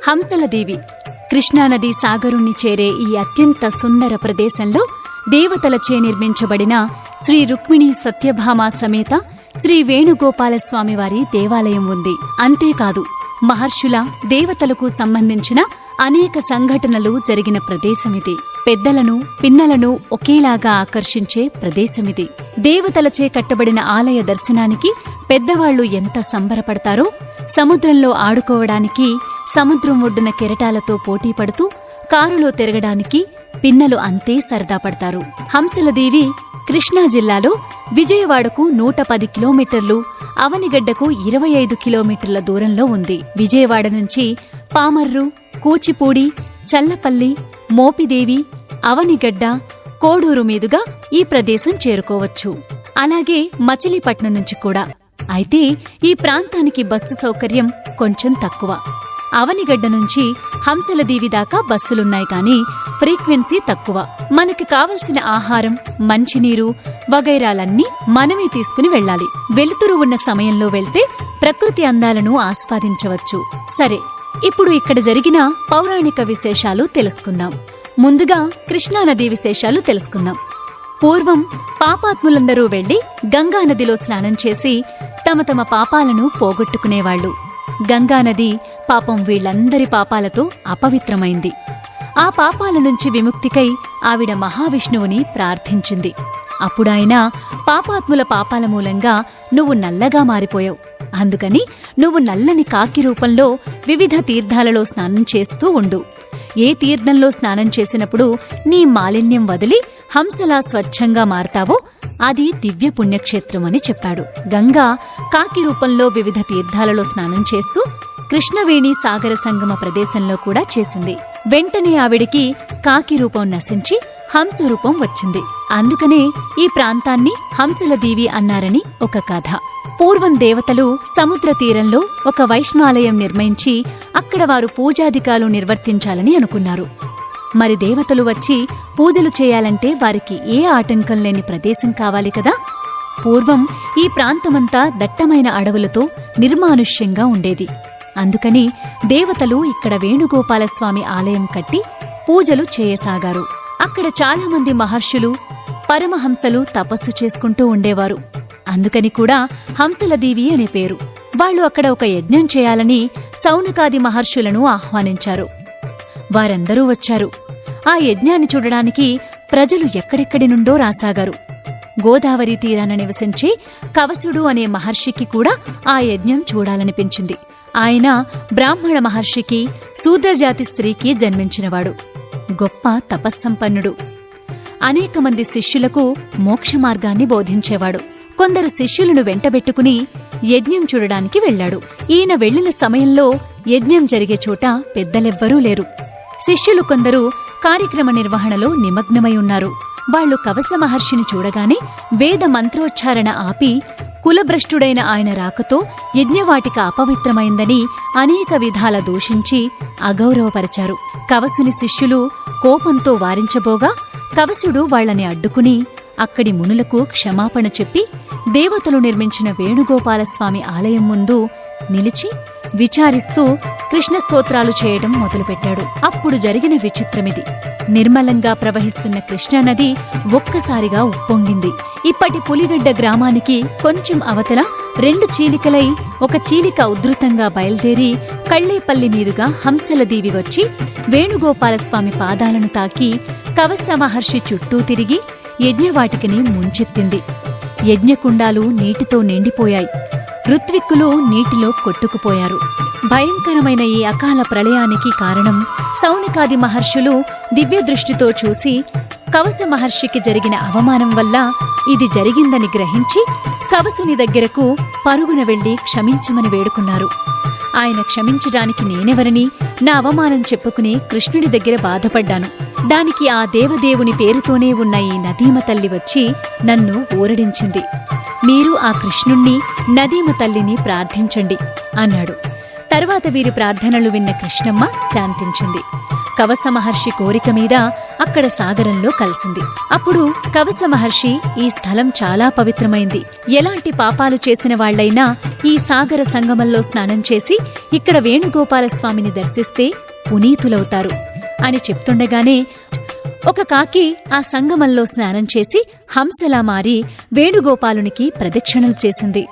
హంసలదేవి కృష్ణానదీ సాగరుణ్ణి చేరే ఈ అత్యంత సుందర ప్రదేశంలో దేవతలచే నిర్మించబడిన శ్రీ రుక్మిణీ సత్యభామ సమేత శ్రీ వేణుగోపాలస్వామివారి దేవాలయం ఉంది. అంతేకాదు మహర్షుల దేవతలకు సంబంధించిన అనేక సంఘటనలు జరిగిన ప్రదేశమిది. పెద్దలను పిన్నలను ఒకేలాగా ఆకర్షించే ప్రదేశమిది. దేవతలచే కట్టబడిన ఆలయ దర్శనానికి పెద్దవాళ్లు ఎంత సంబరపడతారో, సముద్రంలో ఆడుకోవడానికి సముద్రం ఒడ్డున కెరటాలతో పోటీపడుతూ కారులో తిరగడానికి పిన్నలు అంతే సరదా పడతారు. హంసలదేవి కృష్ణా జిల్లాలో విజయవాడకు 110 కిలోమీటర్లు, అవనిగడ్డకు 25 కిలోమీటర్ల దూరంలో ఉంది. విజయవాడ నుంచి పామర్రు, కూచిపూడి, చల్లపల్లి, మోపిదేవి, అవనిగడ్డ, కోడూరు మీదుగా ఈ ప్రదేశం చేరుకోవచ్చు. అలాగే మచిలీపట్నం నుంచి కూడా. అయితే ఈ ప్రాంతానికి బస్సు సౌకర్యం కొంచెం తక్కువ. అవనిగడ్డ నుంచి హంసలదేవి దాకా బస్సులున్నాయి కానీ ఫ్రీక్వెన్సీ తక్కువ. మనకి కావలసిన ఆహారం, మంచినీరు వగైరాలన్నీ మనమే తీసుకుని వెళ్ళాలి. వెలుతురు ఉన్న సమయంలో వెళ్తే ప్రకృతి అందాలను ఆస్వాదించవచ్చు. సరే, ఇప్పుడు ఇక్కడ జరిగిన పౌరాణిక విశేషాలు తెలుసుకుందాం. ముందుగా కృష్ణానదీ విశేషాలు తెలుసుకుందాం. పూర్వం పాపాత్ములందరూ వెళ్లి గంగానదిలో స్నానం చేసి తమ తమ పాపాలను పోగొట్టుకునేవాళ్లు. గంగానది పాపం వీళ్లందరి పాపాలతో అపవిత్రమైంది. ఆ పాపాల నుంచి విముక్తికై ఆవిడ మహావిష్ణువుని ప్రార్థించింది. అప్పుడాయన పాపాత్ముల పాపాల మూలంగా నువ్వు నల్లగా మారిపోయావు, అందుకని నువ్వు నల్లని కాకి రూపంలో వివిధ తీర్థాలలో స్నానం చేస్తూ ఉండు. ఏ తీర్థంలో స్నానం చేసినప్పుడు నీ మాలిన్యం వదిలి హంసలా స్వచ్ఛంగా మారతావో అది దివ్య పుణ్యక్షేత్రమని చెప్పాడు. గంగా కాకి రూపంలో వివిధ తీర్థాలలో స్నానం చేస్తూ కృష్ణవేణి సాగర సంగమ ప్రదేశంలో కూడా చేసింది. వెంటనే ఆవిడికి కాకి రూపం నశించి హంస రూపం వచ్చింది. అందుకనే ఈ ప్రాంతాన్ని హంసలదేవి అన్నారని ఒక కథ. పూర్వం దేవతలు సముద్ర తీరంలో ఒక వైష్ణవాలయం నిర్మించి అక్కడ వారు పూజాధికాలు నిర్వర్తించాలని అనుకున్నారు. మరి దేవతలు వచ్చి పూజలు చేయాలంటే వారికి ఏ ఆటంకం లేని ప్రదేశం కావాలి కదా. పూర్వం ఈ ప్రాంతమంతా దట్టమైన అడవులతో నిర్మానుష్యంగా ఉండేది. అందుకని దేవతలు ఇక్కడ వేణుగోపాలస్వామి ఆలయం కట్టి పూజలు చేయసాగారు. అక్కడ చాలామంది మహర్షులు, పరమహంసలు తపస్సు చేసుకుంటూ ఉండేవారు. అందుకని కూడా హంసలదేవి అనే పేరు. వాళ్లు అక్కడ ఒక యజ్ఞం చేయాలని సౌనకాది మహర్షులను ఆహ్వానించారు. వారందరూ వచ్చారు. ఆ యజ్ఞాన్ని చూడడానికి ప్రజలు ఎక్కడెక్కడి నుండో రాసాగారు. గోదావరి తీరాన నివసించే కవసుడు అనే మహర్షికి కూడా ఆ యజ్ఞం చూడాలనిపించింది. ఆయన బ్రాహ్మణ మహర్షికి శూద్రజాతి స్త్రీకి జన్మించినవాడు. గొప్ప తపస్సంపన్నుడు. అనేక మంది శిష్యులకు మోక్ష మార్గాన్ని బోధించేవాడు. కొందరు శిష్యులను వెంటబెట్టుకుని యజ్ఞం చూడడానికి వెళ్లాడు. ఈయన వెళ్లిన సమయంలో యజ్ఞం జరిగే చోట పెద్దలెవ్వరూ లేరు. శిష్యులు కొందరు కార్యక్రమ నిర్వహణలో నిమగ్నమై ఉన్నారు. వాళ్లు కవస మహర్షిని చూడగానే వేద మంత్రోచ్చారణ ఆపి కులభ్రష్టుడైన ఆయన రాకతో యజ్ఞవాటిక అపవిత్రమైందని అనేక విధాల దూషించి అగౌరవపరిచారు. కవసుని శిష్యులు కోపంతో వారించబోగా కవసుడు వాళ్లని అడ్డుకుని అక్కడి మునులకు క్షమాపణ చెప్పి దేవతలు నిర్మించిన వేణుగోపాలస్వామి ఆలయం ముందు నిలిచి విచారిస్తూ కృష్ణస్తోత్రాలు చేయడం మొదలుపెట్టాడు. అప్పుడు జరిగిన విచిత్రమిది. నిర్మలంగా ప్రవహిస్తున్న కృష్ణానది ఒక్కసారిగా ఉప్పొంగింది. ఇప్పటి పులిగడ్డ గ్రామానికి కొంచెం అవతల 2 చీలికలై ఒక చీలిక ఉధృతంగా బయల్దేరి కళ్లేపల్లి మీదుగా హంసలదేవి వచ్చి వేణుగోపాలస్వామి పాదాలను తాకి కవస మహర్షి చుట్టూ తిరిగి యజ్ఞవాటికని ముంచెత్తింది. యజ్ఞకుండాలు నీటితో నిండిపోయాయి. ఋత్విక్కులు నీటిలో కొట్టుకుపోయారు. భయంకరమైన ఈ అకాల ప్రళయానికి కారణం సౌనకాది మహర్షులు దివ్యదృష్టితో చూసి కవస మహర్షికి జరిగిన అవమానం వల్ల ఇది జరిగిందని గ్రహించి కవసుని దగ్గరకు పరుగున వెళ్లి క్షమించమని వేడుకున్నారు. ఆయన క్షమించడానికి నేనెవరని నా అవమానం చెప్పుకుని కృష్ణుడి దగ్గర బాధపడ్డాను. దానికి ఆ దేవదేవుని పేరుతోనే ఉన్న ఈ నదీమ తల్లి వచ్చి నన్ను ఊరడించింది. మీరు ఆ కృష్ణుణ్ణి, నదీమ తల్లిని ప్రార్థించండి అన్నాడు. తర్వాత వీరి ప్రార్థనలు విన్న కృష్ణమ్మ శాంతించింది. కవస మహర్షి కోరిక మీద అక్కడ సాగరంలో కలిసింది. అప్పుడు కవస మహర్షి ఈ స్థలం చాలా పవిత్రమైంది, ఎలాంటి పాపాలు చేసిన వాళ్లైనా ఈ సాగర సంగమంలో స్నానం చేసి ఇక్కడ వేణుగోపాలస్వామిని దర్శిస్తే పునీతులవుతారు అని చెప్తుండగానే ఒక కాకి ఆ సంగమంలో స్నానం చేసి హంసలా మారి వేణుగోపాలునికి ప్రదక్షిణలు చేసింది.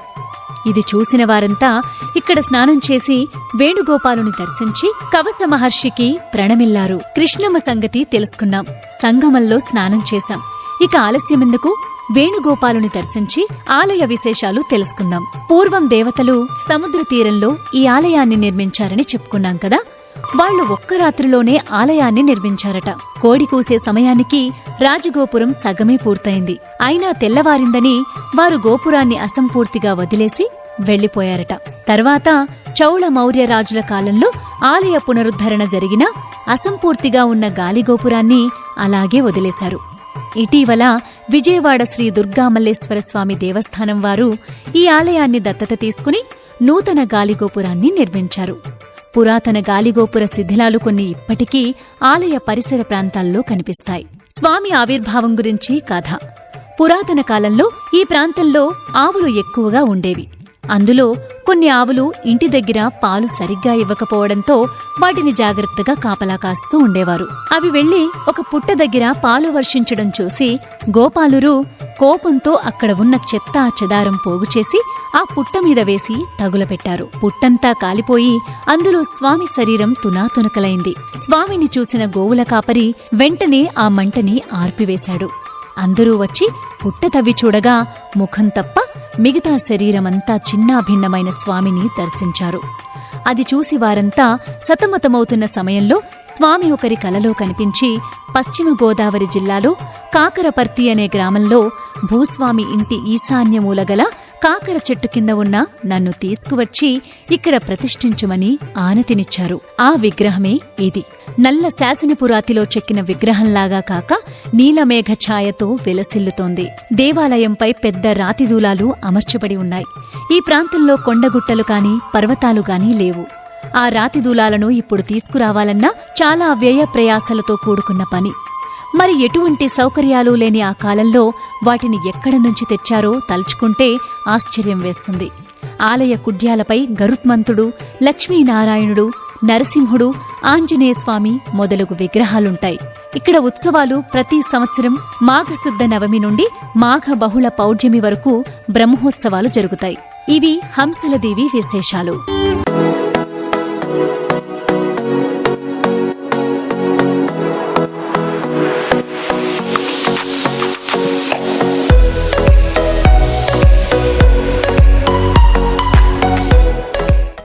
ఇది చూసిన వారంతా ఇక్కడ స్నానం చేసి వేణుగోపాలుని దర్శించి కవస మహర్షికి ప్రణమిల్లారు. కృష్ణమ్మ సంగతి తెలుసుకున్నాం, సంగమంలో స్నానం చేశాం. ఇక ఆలస్యమెందుకు, వేణుగోపాలుని దర్శించి ఆలయ విశేషాలు తెలుసుకుందాం. పూర్వం దేవతలు సముద్ర తీరంలో ఈ ఆలయాన్ని నిర్మించారని చెప్పుకున్నాం కదా. వాళ్లు ఒక్క రాత్రిలోనే ఆలయాన్ని నిర్మించారట. కోడి కూసే సమయానికి రాజగోపురం సగమే పూర్తయింది. అయినా తెల్లవారిందని వారు గోపురాన్ని అసంపూర్తిగా వదిలేసి వెళ్లిపోయారట. తర్వాత చౌళ మౌర్య రాజుల కాలంలో ఆలయ పునరుద్ధరణ జరిగినా అసంపూర్తిగా ఉన్న గాలిగోపురాన్ని అలాగే వదిలేశారు. ఇటీవల విజయవాడ శ్రీ దుర్గామల్లేశ్వర స్వామి దేవస్థానం వారు ఈ ఆలయాన్ని దత్తత తీసుకుని నూతన గాలిగోపురాన్ని నిర్మించారు. పురాతన గాలిగోపుర శిథిలాలు కొన్ని ఇప్పటికీ ఆలయ పరిసర ప్రాంతాల్లో కనిపిస్తాయి. స్వామి ఆవిర్భావం గురించి కథ. పురాతన కాలంలో ఈ ప్రాంతంలో ఆవులు ఎక్కువగా ఉండేవి. అందులో కొన్ని ఆవులు ఇంటి దగ్గర పాలు సరిగ్గా ఇవ్వకపోవడంతో వాటిని జాగ్రత్తగా కాపలా కాస్తూ ఉండేవారు. అవి వెళ్లి ఒక పుట్ట దగ్గర పాలు వర్షించడం చూసి గోపాలురు కోపంతో అక్కడ ఉన్న చెత్త చెదారం పోగుచేసి ఆ పుట్ట మీద వేసి తగులపెట్టారు. పుట్టంతా కాలిపోయి అందులో స్వామి శరీరం తునాతునకలైంది. స్వామిని చూసిన గోవుల కాపరి వెంటనే ఆ మంటని ఆర్పివేశాడు. అందరూ వచ్చి పుట్ట తవ్వి చూడగా ముఖం తప్ప మిగతా శరీరమంతా చిన్నాభిన్నమైన స్వామిని దర్శించారు. అది చూసి వారంతా సతమతమవుతున్న సమయంలో స్వామి ఒకరి కలలో కనిపించి పశ్చిమ గోదావరి జిల్లాలో కాకరపర్తి అనే గ్రామంలో భూస్వామి ఇంటి ఈశాన్యమూల గల కాకర చెట్టు కింద ఉన్న నన్ను తీసుకువచ్చి ఇక్కడ ప్రతిష్ఠించుమని ఆనతినిచ్చారు. ఆ విగ్రహమే ఇది. నల్ల శాసనపురాతిలో చెక్కిన విగ్రహంలాగా కాక నీలమేఘ ఛాయతో వెలసిల్లుతోంది. దేవాలయంపై పెద్ద రాతిదూలాలు అమర్చబడి ఉన్నాయి. ఈ ప్రాంతంలో కొండగుట్టలు కాని పర్వతాలు గాని లేవు. ఆ రాతిదూలాలను ఇప్పుడు తీసుకురావాలన్నా చాలా వ్యయ ప్రయాసలతో కూడుకున్న పని. మరి ఎటువంటి సౌకర్యాలు లేని ఆ కాలంలో వాటిని ఎక్కడ నుంచి తెచ్చారో తలుచుకుంటే ఆశ్చర్యం వేస్తుంది. ఆలయ కుడ్యాలపై గరుత్మంతుడు, లక్ష్మీనారాయణుడు, నరసింహుడు, ఆంజనేయస్వామి మొదలగు విగ్రహాలుంటాయి. ఇక్కడ ఉత్సవాలు ప్రతి సంవత్సరం మాఘశుద్ధ నవమి నుండి మాఘ బహుళ పౌర్ణమి వరకు బ్రహ్మోత్సవాలు జరుగుతాయి. ఇవి హంసలదేవి విశేషాలు.